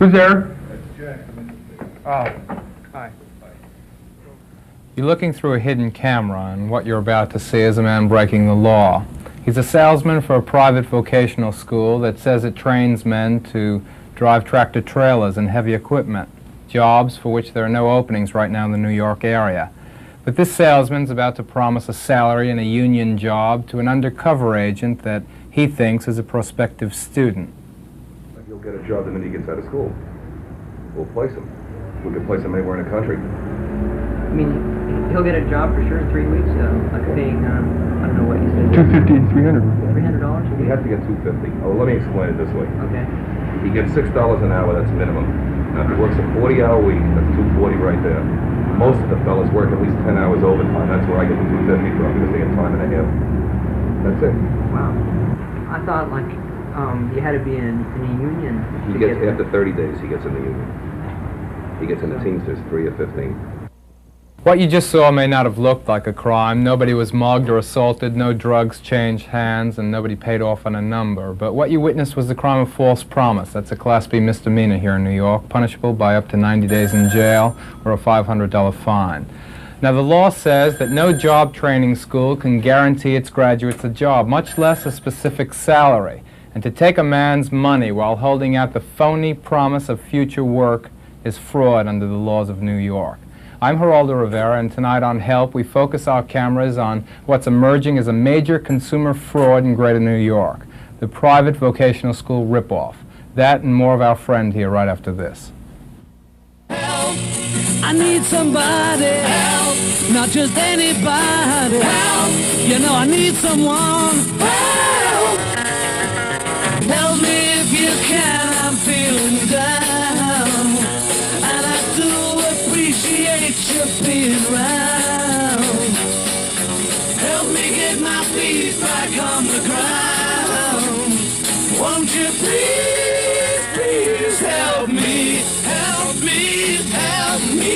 Who's there? That's Jack. Oh, hi. You're looking through a hidden camera, and what you're about to see is a man breaking the law. He's a salesman for a private vocational school that says it trains men to drive tractor-trailers and heavy equipment, jobs for which there are no openings right now in the New York area. But this salesman's about to promise a salary and a union job to an undercover agent that he thinks is a prospective student. He'll get a job the minute he gets out of school. We'll place him. We could place him anywhere in the country. I mean, he'll get a job for sure in 3 weeks, like paying, I don't know what you said. $250 and $300. $300? He has to get $250. Oh, let me explain it this way. Okay. He gets $6 an hour, that's minimum. Now, if he works a 40-hour week, that's $240 right there. Most of the fellas work at least 10 hours overtime. That's where I get the $250 from, because they get time and a half. That's it. Wow. I thought, like, you had to be in a union. He gets, after 30 days, he gets in the union. He gets in the Teamsters 3 or 15. What you just saw may not have looked like a crime. Nobody was mugged or assaulted, no drugs changed hands, and nobody paid off on a number. But what you witnessed was the crime of false promise. That's a Class B misdemeanor here in New York, punishable by up to 90 days in jail or a $500 fine. Now, the law says that no job training school can guarantee its graduates a job, much less a specific salary. And to take a man's money while holding out the phony promise of future work is fraud under the laws of New York. I'm Geraldo Rivera, and tonight on Help, we focus our cameras on what's emerging as a major consumer fraud in Greater New York, the private vocational school ripoff. That and more of our friend here right after this. Help! I need somebody. Help! Not just anybody. Help! You know I need someone. Help! Help me if you can, I'm feeling down. And I do appreciate you being around. Help me get my feet back on the ground. Won't you please, please help me, help me, help me.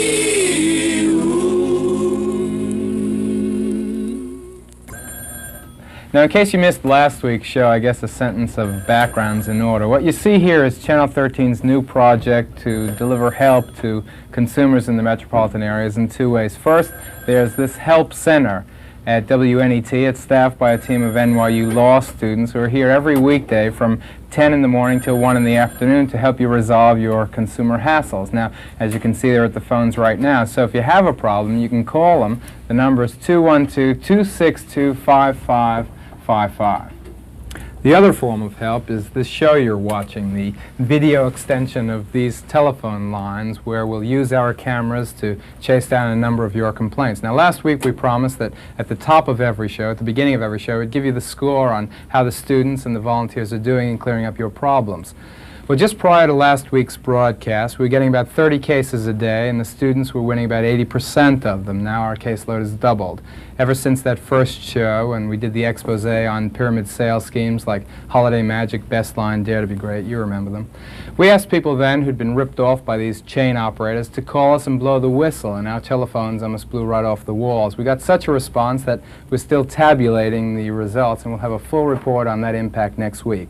Now, in case you missed last week's show, I guess a sentence of background's in order. What you see here is Channel 13's new project to deliver help to consumers in the metropolitan areas in two ways. First, there's this help center at WNET. It's staffed by a team of NYU law students who are here every weekday from 10 in the morning till 1 in the afternoon to help you resolve your consumer hassles. Now, as you can see, they're at the phones right now. So if you have a problem, you can call them. The number is 212-262-5555. The other form of help is this show you're watching, the video extension of these telephone lines, where we'll use our cameras to chase down a number of your complaints. Now, last week we promised that at the top of every show, at the beginning of every show, we'd give you the score on how the students and the volunteers are doing in clearing up your problems. Well, just prior to last week's broadcast, we were getting about 30 cases a day, and the students were winning about 80% of them. Now our caseload has doubled. Ever since that first show, and we did the expose on pyramid sales schemes like Holiday Magic, Best Line, Dare to Be Great, you remember them. We asked people then who'd been ripped off by these chain operators to call us and blow the whistle, and our telephones almost blew right off the walls. We got such a response that we're still tabulating the results, and we'll have a full report on that impact next week.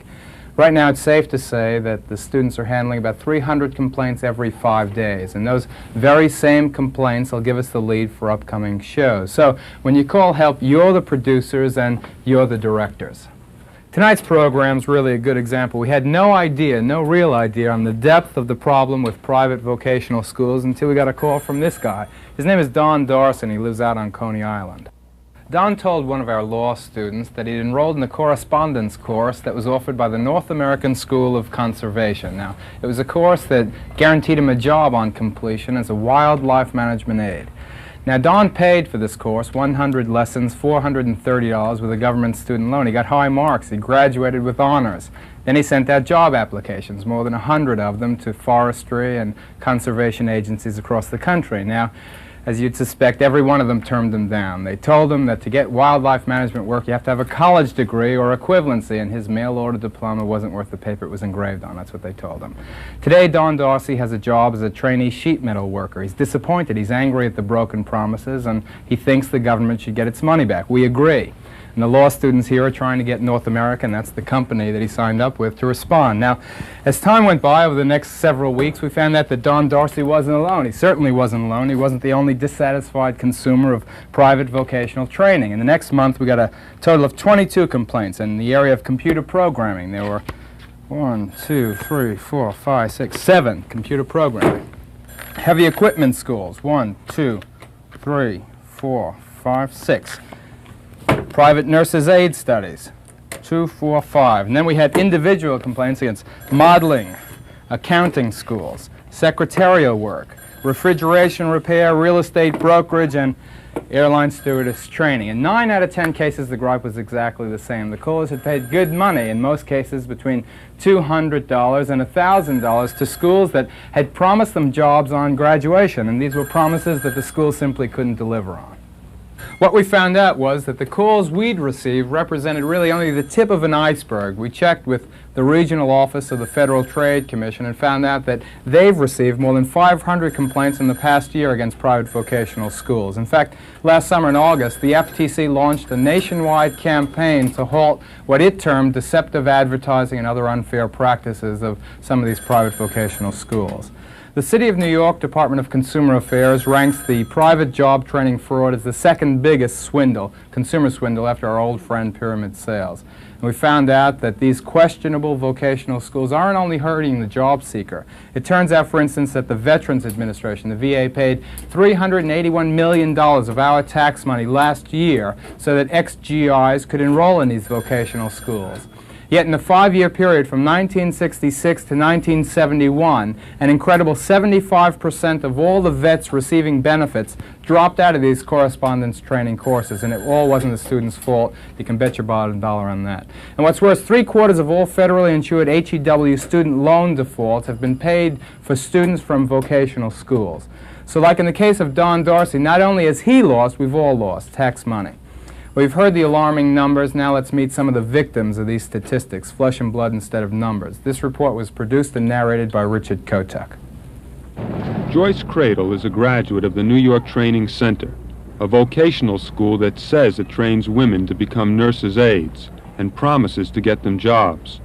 Right now, it's safe to say that the students are handling about 300 complaints every 5 days, and those very same complaints will give us the lead for upcoming shows. So when you call help, you're the producers and you're the directors. Tonight's program's really a good example. We had no idea, no real idea on the depth of the problem with private vocational schools until we got a call from this guy. His name is Don Dawson. He lives out on Coney Island. Don told one of our law students that he'd enrolled in a correspondence course that was offered by the North American School of Conservation. Now, it was a course that guaranteed him a job on completion as a wildlife management aide. Now, Don paid for this course, 100 lessons, $430 with a government student loan. He got high marks. He graduated with honors. Then he sent out job applications, more than 100 of them, to forestry and conservation agencies across the country. Now, as you'd suspect, every one of them turned him down. They told him that to get wildlife management work, you have to have a college degree or equivalency, and his mail-order diploma wasn't worth the paper it was engraved on. That's what they told him. Today, Don Dawson has a job as a trainee sheet metal worker. He's disappointed. He's angry at the broken promises, and he thinks the government should get its money back. We agree. And the law students here are trying to get North America, and that's the company that he signed up with, to respond. Now, as time went by over the next several weeks, we found out that Don Dorsey wasn't alone. He certainly wasn't alone. He wasn't the only dissatisfied consumer of private vocational training. In the next month, we got a total of 22 complaints. In the area of computer programming, there were 1, 2, 3, 4, 5, 6, 7 computer programming. Heavy equipment schools, 1, 2, 3, 4, 5, 6. Private nurses' aid studies, 2, 4, 5. And then we had individual complaints against modeling, accounting schools, secretarial work, refrigeration repair, real estate brokerage, and airline stewardess training. In 9 out of 10 cases, the gripe was exactly the same. The callers had paid good money, in most cases between $200 and $1,000, to schools that had promised them jobs on graduation, and these were promises that the school simply couldn't deliver on. What we found out was that the calls we'd received represented really only the tip of an iceberg. We checked with the regional office of the Federal Trade Commission and found out that they've received more than 500 complaints in the past year against private vocational schools. In fact, last summer in August, the FTC launched a nationwide campaign to halt what it termed deceptive advertising and other unfair practices of some of these private vocational schools. The City of New York Department of Consumer Affairs ranks the private job training fraud as the second biggest swindle, consumer swindle, after our old friend pyramid sales. And we found out that these questionable vocational schools aren't only hurting the job seeker. It turns out, for instance, that the Veterans Administration, the VA, paid $381 million of our tax money last year so that ex-GIs could enroll in these vocational schools. Yet in the 5-year period from 1966 to 1971, an incredible 75% of all the vets receiving benefits dropped out of these correspondence training courses, and it all wasn't the student's fault. You can bet your bottom dollar on that. And what's worse, 3/4 of all federally insured HEW student loan defaults have been paid for students from vocational schools. So like in the case of Don Dorsey, not only has he lost, we've all lost tax money. We've heard the alarming numbers. Now let's meet some of the victims of these statistics, flesh and blood instead of numbers. This report was produced and narrated by Richard Kotek. Joyce Cradle is a graduate of the New York Training Center, a vocational school that says it trains women to become nurses' aides and promises to get them jobs.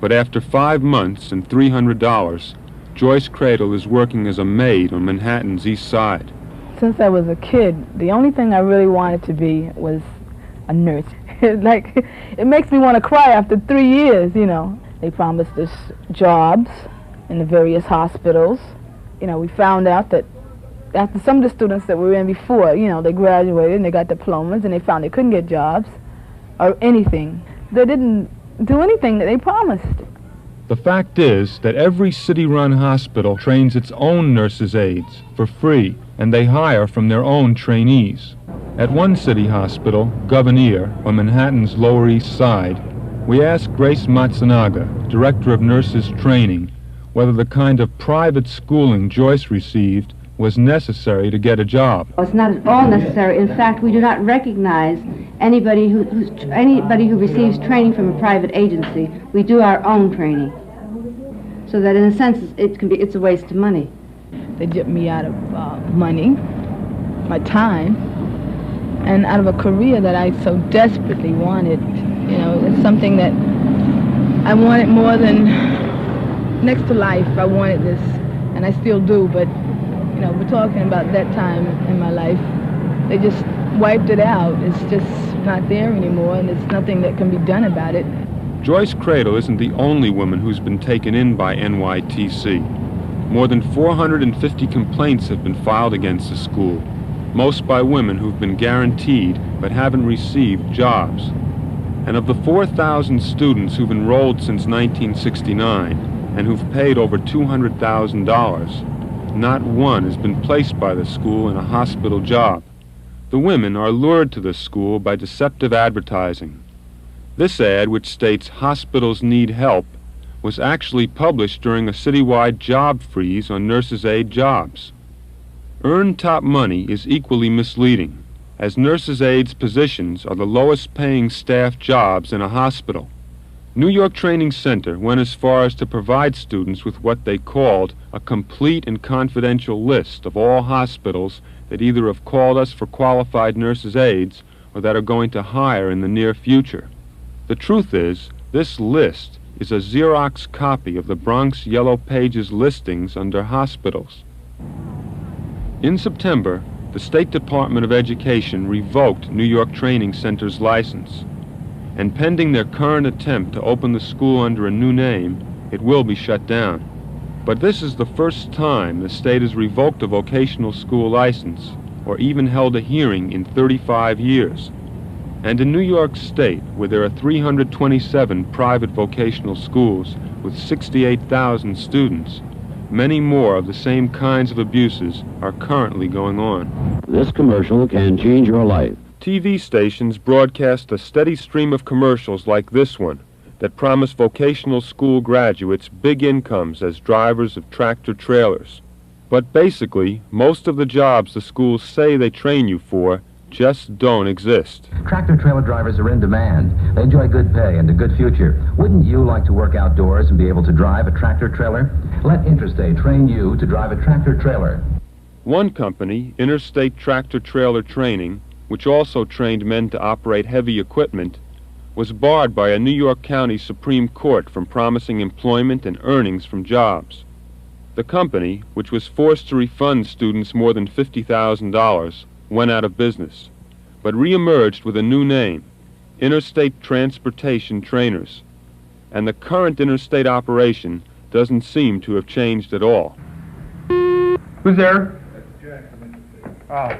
But after 5 months and $300, Joyce Cradle is working as a maid on Manhattan's East Side. Since I was a kid, the only thing I really wanted to be was a nurse. It makes me want to cry after 3 years, you know. They promised us jobs in the various hospitals. You know, we found out that after some of the students that were in before, you know, they graduated and they got diplomas and they found they couldn't get jobs or anything. They didn't do anything that they promised. The fact is that every city-run hospital trains its own nurses' aides for free, and they hire from their own trainees. At one city hospital, Governor, on Manhattan's Lower East Side, we asked Grace Matsunaga, Director of Nurses Training, whether the kind of private schooling Joyce received was necessary to get a job. It's not at all necessary. In fact, we do not recognize anybody who receives training from a private agency. We do our own training. So that in a sense, it's a waste of money. They gypped me out of money, my time, and out of a career that I so desperately wanted. You know, it's something that I wanted more than next to life. I wanted this, and I still do, but you know, we're talking about that time in my life. They just wiped it out. It's just not there anymore, and there's nothing that can be done about it. Joyce Cradle isn't the only woman who's been taken in by NYTC. More than 450 complaints have been filed against the school, most by women who've been guaranteed but haven't received jobs. And of the 4,000 students who've enrolled since 1969 and who've paid over $200,000, not one has been placed by the school in a hospital job. The women are lured to the school by deceptive advertising. This ad, which states hospitals need help, was actually published during a citywide job freeze on nurses' aid jobs. Earned top money is equally misleading, as nurses' aides positions are the lowest paying staff jobs in a hospital. New York Training Center went as far as to provide students with what they called a complete and confidential list of all hospitals that either have called us for qualified nurses' aides or that are going to hire in the near future. The truth is, this list is a Xerox copy of the Bronx Yellow Pages listings under hospitals. In September, the State Department of Education revoked New York Training Center's license, and pending their current attempt to open the school under a new name, it will be shut down. But this is the first time the state has revoked a vocational school license, or even held a hearing in 35 years. And in New York State, where there are 327 private vocational schools with 68,000 students, many more of the same kinds of abuses are currently going on. This commercial can change your life. TV stations broadcast a steady stream of commercials like this one that promise vocational school graduates big incomes as drivers of tractor trailers. But basically, most of the jobs the schools say they train you for just don't exist. Tractor trailer drivers are in demand. They enjoy good pay and a good future. Wouldn't you like to work outdoors and be able to drive a tractor trailer? Let Interstate train you to drive a tractor trailer. One company, Interstate Tractor Trailer Training, which also trained men to operate heavy equipment, was barred by a New York County Supreme Court from promising employment and earnings from jobs. The company, which was forced to refund students more than $50,000, went out of business, but re-emerged with a new name, Interstate Transportation Trainers, and the current interstate operation doesn't seem to have changed at all. Who's there? Oh,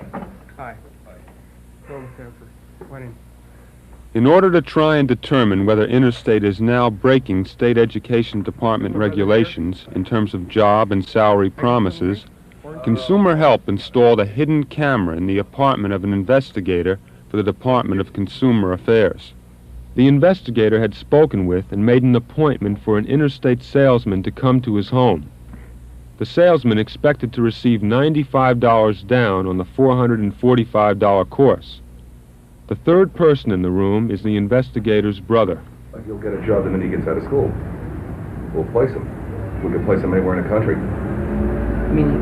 hi. In order to try and determine whether Interstate is now breaking state education department regulations in terms of job and salary promises, Consumer Help installed a hidden camera in the apartment of an investigator for the Department of Consumer Affairs. The investigator had spoken with and made an appointment for an Interstate salesman to come to his home. The salesman expected to receive $95 down on the $445 course. The third person in the room is the investigator's brother. He'll get a job the minute he gets out of school. We'll place him. We can place him anywhere in the country. I mean,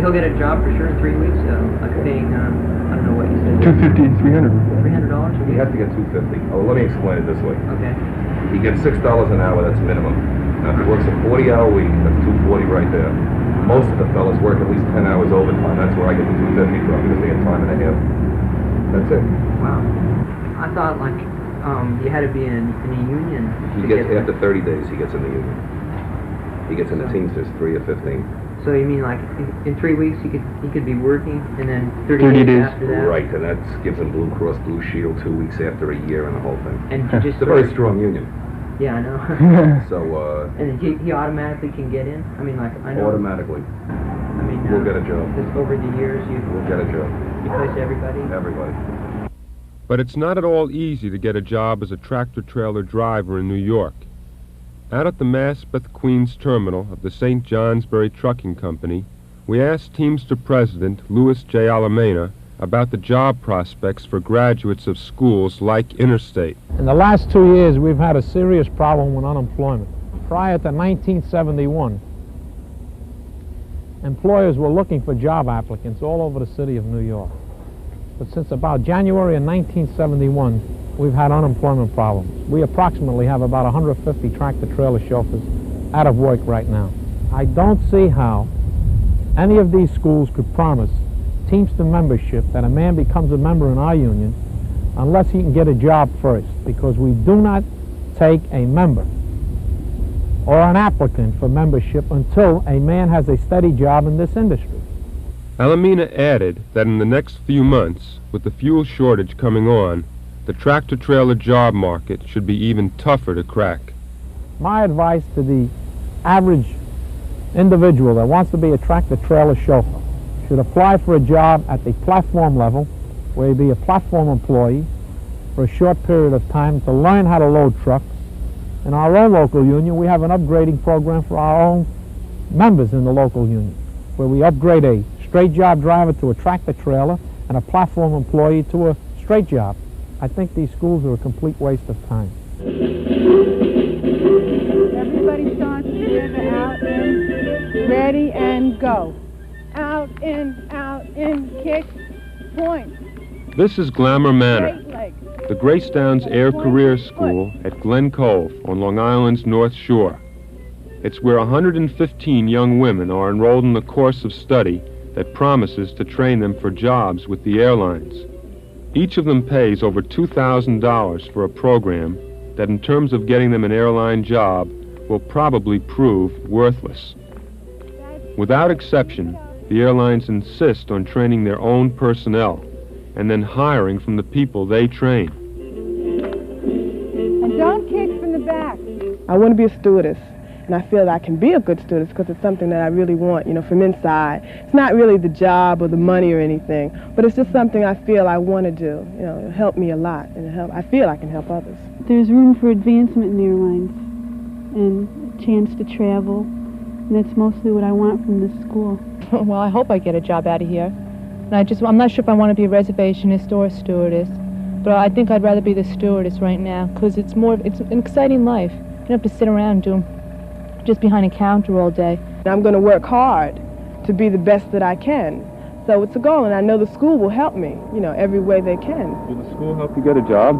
he'll get a job for sure in 3 weeks, like paying, I don't know what you said. $250 $300. $300? He has to get $250. Oh, let me explain it this way. Okay. He gets $6 an hour, that's minimum. Now, if he works a 40-hour week, that's $240 right there. Most of the fellas work at least 10 hours overtime. That's where I get the $250 from, because they get time and a half. That's it. Wow. I thought, like, you had to be in a union. He gets, after 30 days, he gets in the union. He gets in the Teamsters, 3 or 15. So you mean like in 3 weeks he could be working, and then 30 days after that? Right, and that gives him Blue Cross Blue Shield 2 weeks after a year and the whole thing. And just it's a very strong union. Yeah, I know. So and he automatically can get in. I mean, like I know. Automatically. I mean, we'll get a job. Just over the years, we'll get a job. You place everybody. Everybody. But it's not at all easy to get a job as a tractor trailer driver in New York. Out at the Maspeth Queens terminal of the St. Johnsbury Trucking Company, we asked Teamster President Louis J. Alameda about the job prospects for graduates of schools like Interstate. In the last 2 years, we've had a serious problem with unemployment. Prior to 1971, employers were looking for job applicants all over the city of New York. But since about January of 1971, we've had unemployment problems. We approximately have about 150 tractor-trailer chauffeurs out of work right now. I don't see how any of these schools could promise Teamster membership, that a man becomes a member in our union, unless he can get a job first, because we do not take a member or an applicant for membership until a man has a steady job in this industry. Alameda added that in the next few months, with the fuel shortage coming on, the tractor-trailer job market should be even tougher to crack. My advice to the average individual that wants to be a tractor-trailer chauffeur should apply for a job at the platform level, where he'd be a platform employee for a short period of time to learn how to load trucks. In our own local union, we have an upgrading program for our own members in the local union, where we upgrade a straight job driver to a tractor-trailer and a platform employee to a straight job. I think these schools are a complete waste of time. Everybody starts together, out, in, ready, and go. Out, in, kick, point. This is Glamour Manor, the Grace Downs Air Career School at Glen Cove on Long Island's North Shore. It's where 115 young women are enrolled in a course of study that promises to train them for jobs with the airlines. Each of them pays over $2,000 for a program that, in terms of getting them an airline job, will probably prove worthless. Without exception, the airlines insist on training their own personnel and then hiring from the people they train. And don't kick from the back. I want to be a stewardess, and I feel that I can be a good stewardess because it's something that I really want, you know, from inside. It's not really the job or the money or anything, but it's just something I feel I want to do. You know, it'll help me a lot, and I feel I can help others. There's room for advancement in the airlines and a chance to travel, and that's mostly what I want from this school. Well, I hope I get a job out of here. And I'm not sure if I want to be a reservationist or a stewardess, but I think I'd rather be the stewardess right now because it's an exciting life. You don't have to sit around just behind a counter all day. I'm going to work hard to be the best that I can. So it's a goal, and I know the school will help me, you know, every way they can. Will the school help you get a job?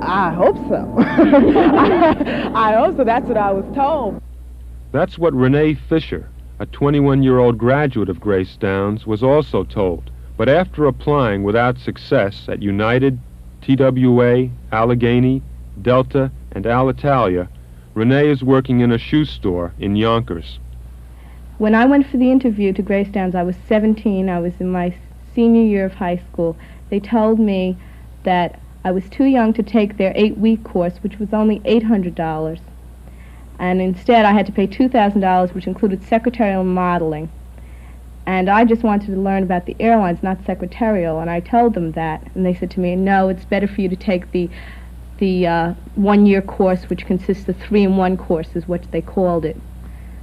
I hope so. I hope so. That's what I was told. That's what Renee Fisher, a 21-year-old graduate of Grace Downs, was also told. But after applying without success at United, TWA, Allegheny, Delta, and Alitalia, Renee is working in a shoe store in Yonkers. When I went for the interview to Grace Downs, I was 17. I was in my senior year of high school. They told me that I was too young to take their 8-week course, which was only $800. And instead I had to pay $2,000, which included secretarial modeling. And I just wanted to learn about the airlines, not secretarial, and I told them that. And they said to me, no, it's better for you to take the 1-year course, which consists of 3-in-1 courses, which they called it.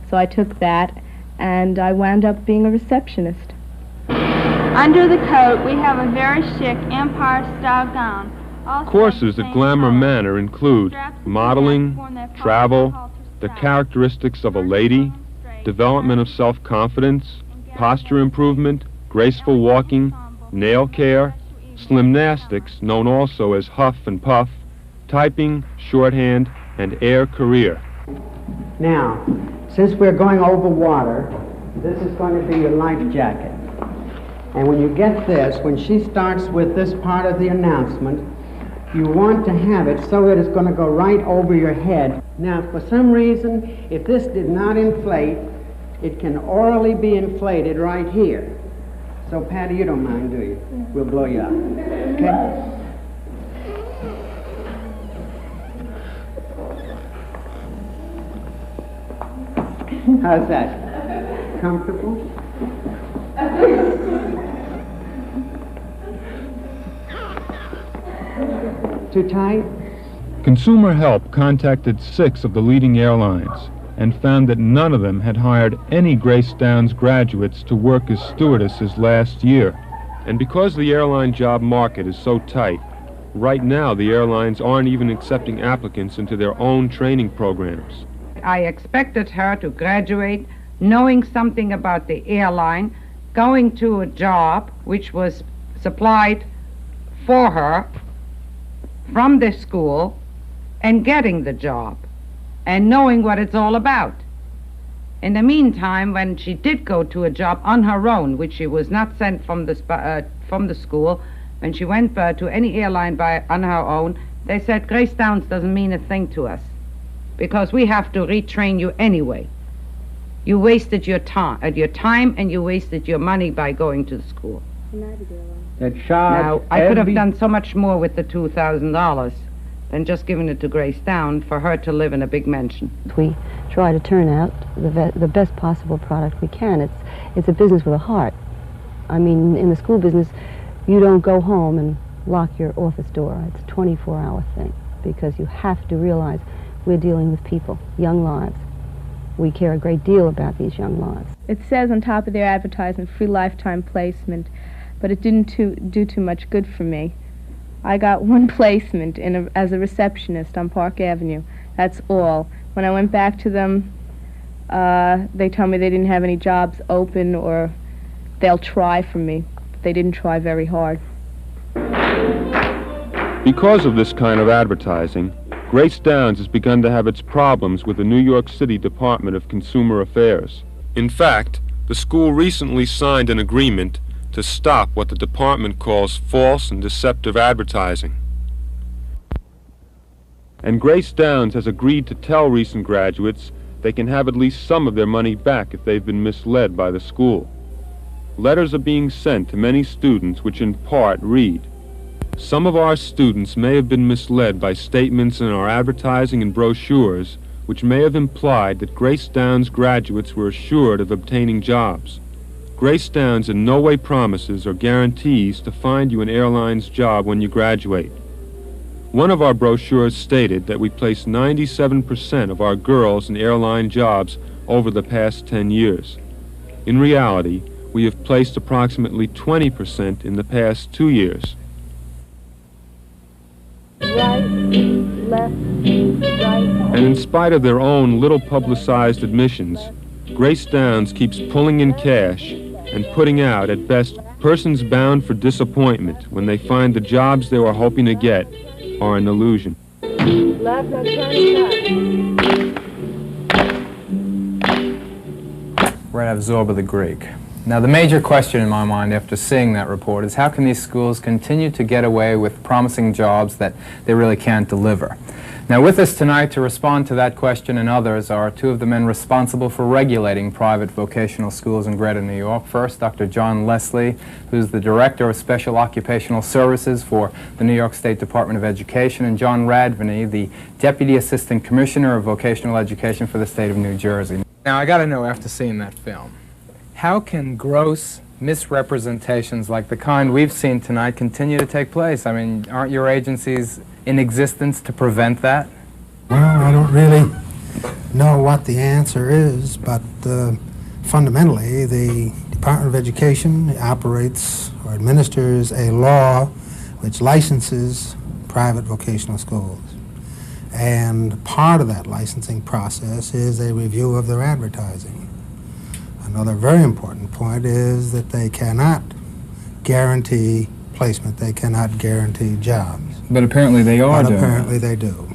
So I took that, and I wound up being a receptionist. Under the coat, we have a very chic Empire-style gown. Courses at Glamour Manor include modeling, travel, the characteristics of a lady, development of self-confidence, posture improvement, graceful walking, nail care, slimnastics, known also as huff and puff, typing, shorthand, and air career. Now, since we're going over water, this is going to be your life jacket. And when you get this, when she starts with this part of the announcement, you want to have it so that it's going to go right over your head. Now, for some reason, if this did not inflate, it can orally be inflated right here. So, Patty, you don't mind, do you? We'll blow you up. Okay? How's that? Comfortable? Too tight? Consumer Help contacted 6 of the leading airlines and found that none of them had hired any Grace Downs graduates to work as stewardesses last year. And because the airline job market is so tight, right now the airlines aren't even accepting applicants into their own training programs. I expected her to graduate knowing something about the airline, going to a job which was supplied for her from the school, and getting the job, and knowing what it's all about. In the meantime, when she did go to a job on her own, which she was not sent from the school, when she went to any airline on her own, they said, Grace Downs doesn't mean a thing to us, because we have to retrain you anyway. You wasted your time and you wasted your money by going to the school. Now, I could have done so much more with the $2,000 than just giving it to Grace Downs for her to live in a big mansion. We try to turn out the best possible product we can. It's a business with a heart. I mean, in the school business, you don't go home and lock your office door. It's a 24-hour thing, because you have to realize we're dealing with people, young lives. We care a great deal about these young lives. It says on top of their advertisement, free lifetime placement, but it didn't do too much good for me. I got one placement as a receptionist on Park Avenue. That's all. When I went back to them, they told me they didn't have any jobs open, or they'll try for me. But they didn't try very hard. Because of this kind of advertising, Grace Downs has begun to have its problems with the New York City Department of Consumer Affairs. In fact, the school recently signed an agreement to stop what the department calls false and deceptive advertising. And Grace Downs has agreed to tell recent graduates they can have at least some of their money back if they've been misled by the school. Letters are being sent to many students which in part read, "Some of our students may have been misled by statements in our advertising and brochures which may have implied that Grace Downs graduates were assured of obtaining jobs. Grace Downs in no way promises or guarantees to find you an airline's job when you graduate. One of our brochures stated that we placed 97% of our girls in airline jobs over the past 10 years. In reality, we have placed approximately 20% in the past 2 years." Right, left, right. And in spite of their own little publicized admissions, Grace Downs keeps pulling in cash and putting out, at best, persons bound for disappointment when they find the jobs they were hoping to get are an illusion. Left, now turn back. Right out of Zorba the Greek. Now, the major question in my mind after seeing that report is how can these schools continue to get away with promising jobs that they really can't deliver? Now, with us tonight to respond to that question and others are two of the men responsible for regulating private vocational schools in Greater New York. First, Dr. John Leslie, who's the Director of Special Occupational Services for the New York State Department of Education, and John Radvaney, the Deputy Assistant Commissioner of Vocational Education for the state of New Jersey. Now, I got to know, after seeing that film, how can gross misrepresentations like the kind we've seen tonight continue to take place? I mean, aren't your agencies in existence to prevent that? Well, I don't really know what the answer is, but fundamentally the Department of Education operates or administers a law which licenses private vocational schools. And part of that licensing process is a review of their advertising. Another very important point is that they cannot guarantee placement. They cannot guarantee jobs. But apparently they are doing apparently they do.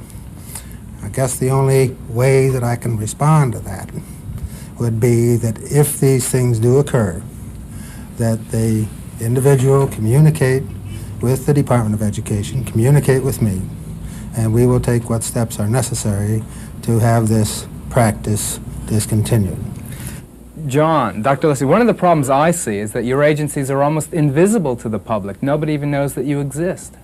I guess the only way that I can respond to that would be that if these things do occur, that the individual communicate with the Department of Education, communicate with me, and we will take what steps are necessary to have this practice discontinued. John, Dr. Leslie, one of the problems I see is that your agencies are almost invisible to the public. Nobody even knows that you exist.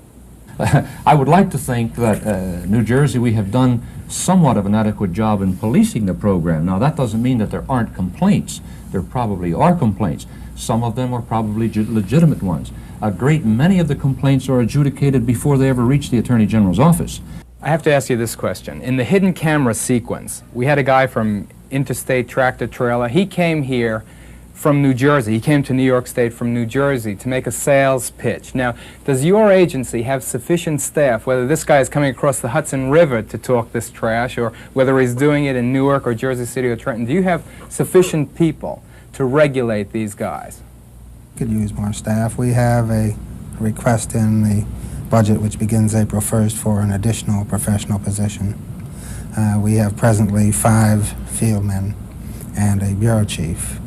I would like to think that New Jersey, we have done somewhat of an adequate job in policing the program. Now, that doesn't mean that there aren't complaints. There probably are complaints. Some of them are probably legitimate ones. A great many of the complaints are adjudicated before they ever reach the Attorney General's office. I have to ask you this question. In the hidden camera sequence, we had a guy from Interstate Tractor Trailer. He came here from New Jersey. He came to New York State from New Jersey to make a sales pitch. Now, does your agency have sufficient staff, whether this guy is coming across the Hudson River to talk this trash, or whether he's doing it in Newark or Jersey City or Trenton, do you have sufficient people to regulate these guys? Could use more staff. We have a request in the budget which begins April 1st for an additional professional position. We have presently 5 field men and a bureau chief,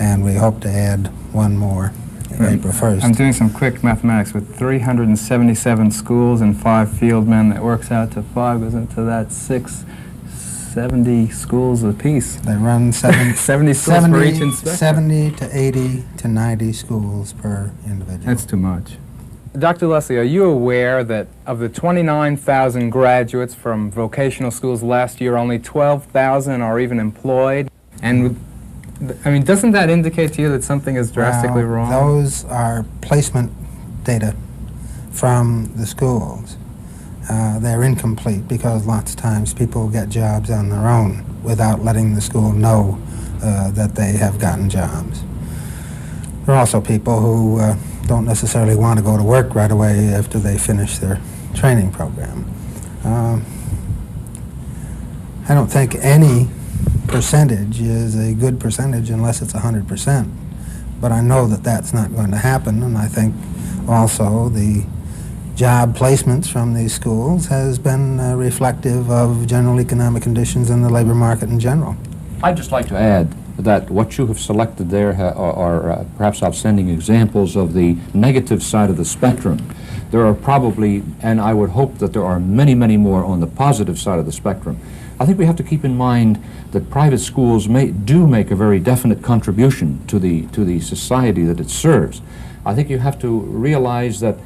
and we hope to add 1 more April 1st. I'm doing some quick mathematics. With 377 schools and 5 field men, that works out to 5, goes into that 70 schools apiece. They run 70 schools for each inspector. 70 to 80 to 90 schools per individual. That's too much. Dr. Leslie, are you aware that of the 29,000 graduates from vocational schools last year, only 12,000 are even employed? And, I mean, doesn't that indicate to you that something is drastically wrong? Those are placement data from the schools. They're incomplete because lots of times people get jobs on their own without letting the school know that they have gotten jobs. There are also people who don't necessarily want to go to work right away after they finish their training program. I don't think any percentage is a good percentage unless it's 100%, but I know that that's not going to happen, and I think also the job placements from these schools has been reflective of general economic conditions in the labor market in general. I'd just like to add that what you have selected there are perhaps outstanding examples of the negative side of the spectrum. There are probably, and I would hope that there are many, many more on the positive side of the spectrum. I think we have to keep in mind that private schools do make a very definite contribution to the society that it serves. I think you have to realize that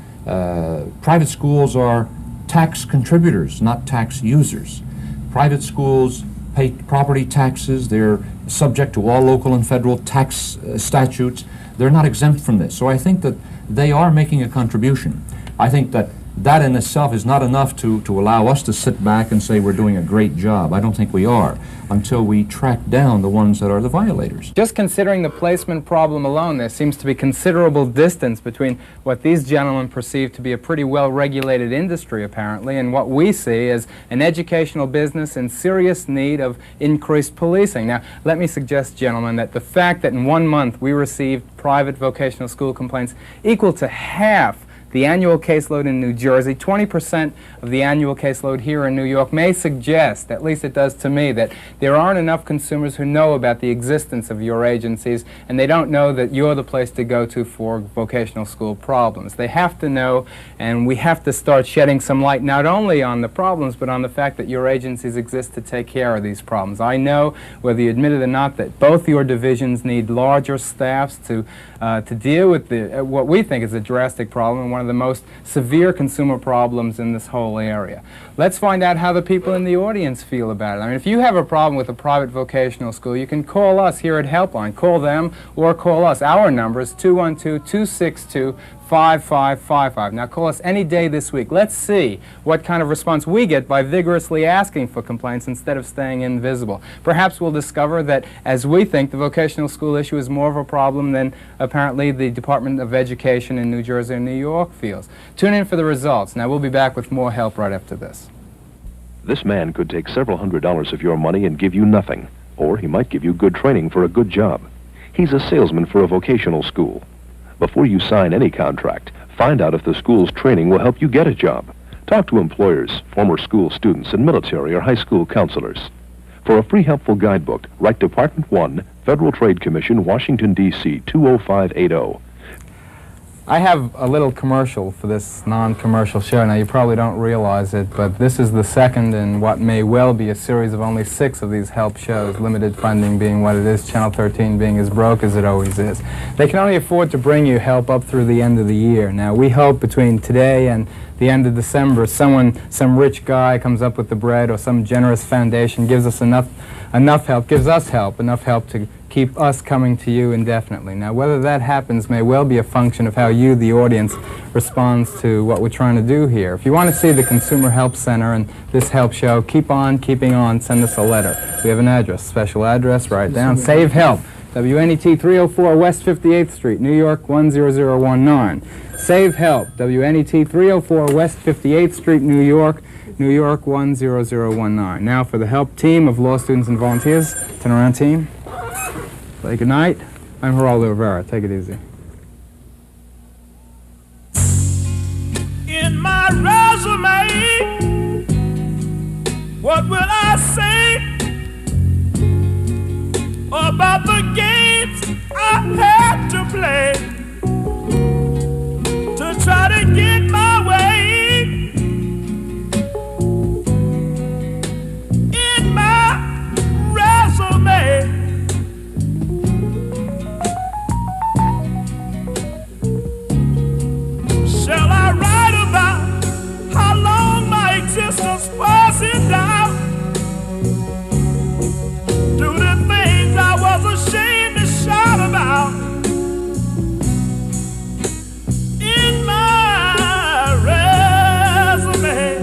private schools are tax contributors, not tax users. Private schools pay property taxes. They're subject to all local and federal tax statutes. They're not exempt from this. So I think that they are making a contribution. I think that that in itself is not enough to allow us to sit back and say we're doing a great job. I don't think we are, until we track down the ones that are the violators. Just considering the placement problem alone, there seems to be considerable distance between what these gentlemen perceive to be a pretty well-regulated industry, apparently, and what we see as an educational business in serious need of increased policing. Now, let me suggest, gentlemen, that the fact that in 1 month we received private vocational school complaints equal to half the annual caseload in New Jersey, 20% of the annual caseload here in New York, may suggest, at least it does to me, that there aren't enough consumers who know about the existence of your agencies, and they don't know that you're the place to go to for vocational school problems. They have to know, and we have to start shedding some light not only on the problems, but on the fact that your agencies exist to take care of these problems. I know, whether you admit it or not, that both your divisions need larger staffs to deal with what we think is a drastic problem and one of the most severe consumer problems in this whole area. Let's find out how the people in the audience feel about it. I mean, if you have a problem with a private vocational school, you can call us here at Helpline. Call them or call us. Our number is 212-262-5555. Now call us any day this week. Let's see what kind of response we get by vigorously asking for complaints instead of staying invisible. Perhaps we'll discover that, as we think, the vocational school issue is more of a problem than apparently the Department of Education in New Jersey and New York feels. Tune in for the results. Now we'll be back with more help right after this. This man could take several $100s of your money and give you nothing, or he might give you good training for a good job. He's a salesman for a vocational school. Before you sign any contract, find out if the school's training will help you get a job. Talk to employers, former school students, and military or high school counselors. For a free helpful guidebook, write Department 1, Federal Trade Commission, Washington, D.C. 20580. I have a little commercial for this non-commercial show. Now, you probably don't realize it, but this is the second in what may well be a series of only 6 of these help shows, limited funding being what it is, Channel 13 being as broke as it always is. They can only afford to bring you help up through the end of the year. Now, we hope between today and the end of December, some rich guy comes up with the bread, or some generous foundation gives us enough help to keep us coming to you indefinitely. Now, whether that happens may well be a function of how you, the audience, responds to what we're trying to do here. If you want to see the Consumer Help Center and this help show, keep on keeping on, send us a letter. We have an address, special address, write down, Save Help, WNET 304 West 58th Street, New York 10019. Save Help, WNET 304 West 58th Street, New York 10019. Now for the help team of law students and volunteers. Turn around, team. Say good night. I'm Geraldo Rivera. Take it easy. In my resume, what will I say about the games I had to play to try to get my way? In my resume, shall I write about how long my existence was in doubt? Do the things I was ashamed to shout about in my resume?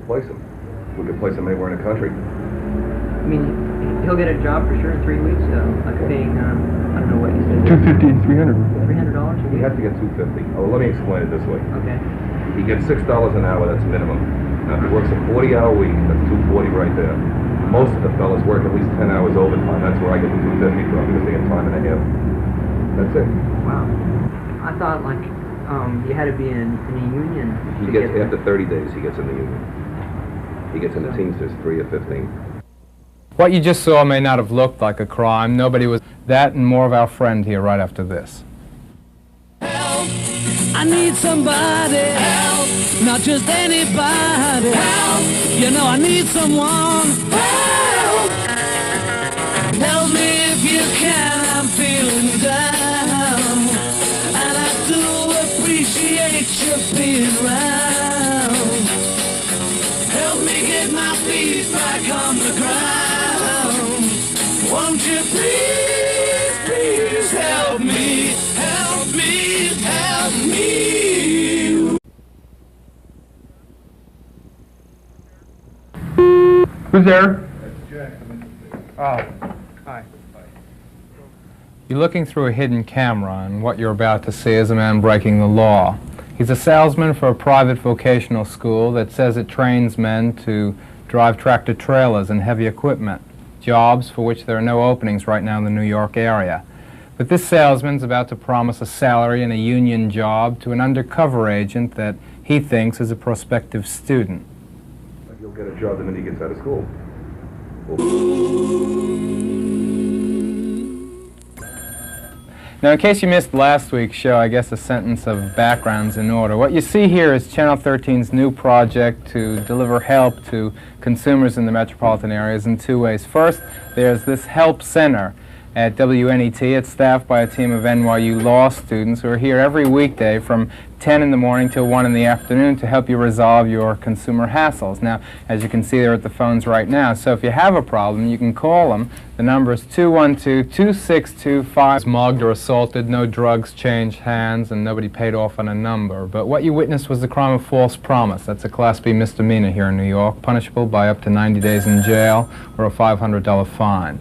Place him. We could place him anywhere in the country. I mean, he'll get a job for sure in 3 weeks, like paying, I don't know what you said. $250 and $300. $300? He has to get $250. Oh, let me explain it this way. Okay. He gets $6 an hour, that's minimum. Now, if he works a 40-hour week, that's $240 right there. Most of the fellas work at least 10 hours overtime. That's where I get the $250 from, because they get time and a half. That's it. Wow. I thought, like, you had to be in a union. He gets, after 30 days, he gets in the union. He gets in the Teamsters, 3 or 15. What you just saw may not have looked like a crime. Nobody was. That and more of our friend here right after this. Help! I need somebody. Help! Not just anybody. Help! You know I need someone. Help! Help me if you can. I'm feeling down, and I do appreciate you being around. Help me get my feet back on the ground. Won't you please, please help me, help me, help me. Who's there? Oh, hi. You're looking through a hidden camera, and what you're about to see is a man breaking the law. He's a salesman for a private vocational school that says it trains men to drive tractor trailers and heavy equipment, jobs for which there are no openings right now in the New York area. But this salesman's about to promise a salary and a union job to an undercover agent that he thinks is a prospective student. He'll get a job the minute he gets out of school. Now, in case you missed last week's show, I guess a sentence of background's in order. What you see here is Channel 13's new project to deliver help to consumers in the metropolitan areas in two ways. First, there's this help center at WNET. It's staffed by a team of NYU law students who are here every weekday from 10 in the morning till 1 in the afternoon to help you resolve your consumer hassles. Now, as you can see, they're at the phones right now. So if you have a problem, you can call them. The number is 212-2625. Mugged or assaulted, no drugs changed hands, and nobody paid off on a number. But what you witnessed was the crime of false promise. That's a Class B misdemeanor here in New York, punishable by up to 90 days in jail or a $500 fine.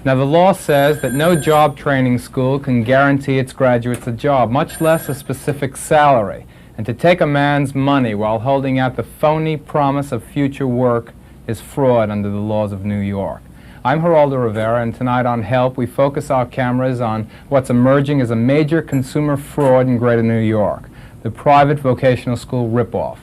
Now, the law says that no job training school can guarantee its graduates a job, much less a specific salary. And to take a man's money while holding out the phony promise of future work is fraud under the laws of New York. I'm Geraldo Rivera, and tonight on Help, we focus our cameras on what's emerging as a major consumer fraud in Greater New York, the private vocational school ripoff.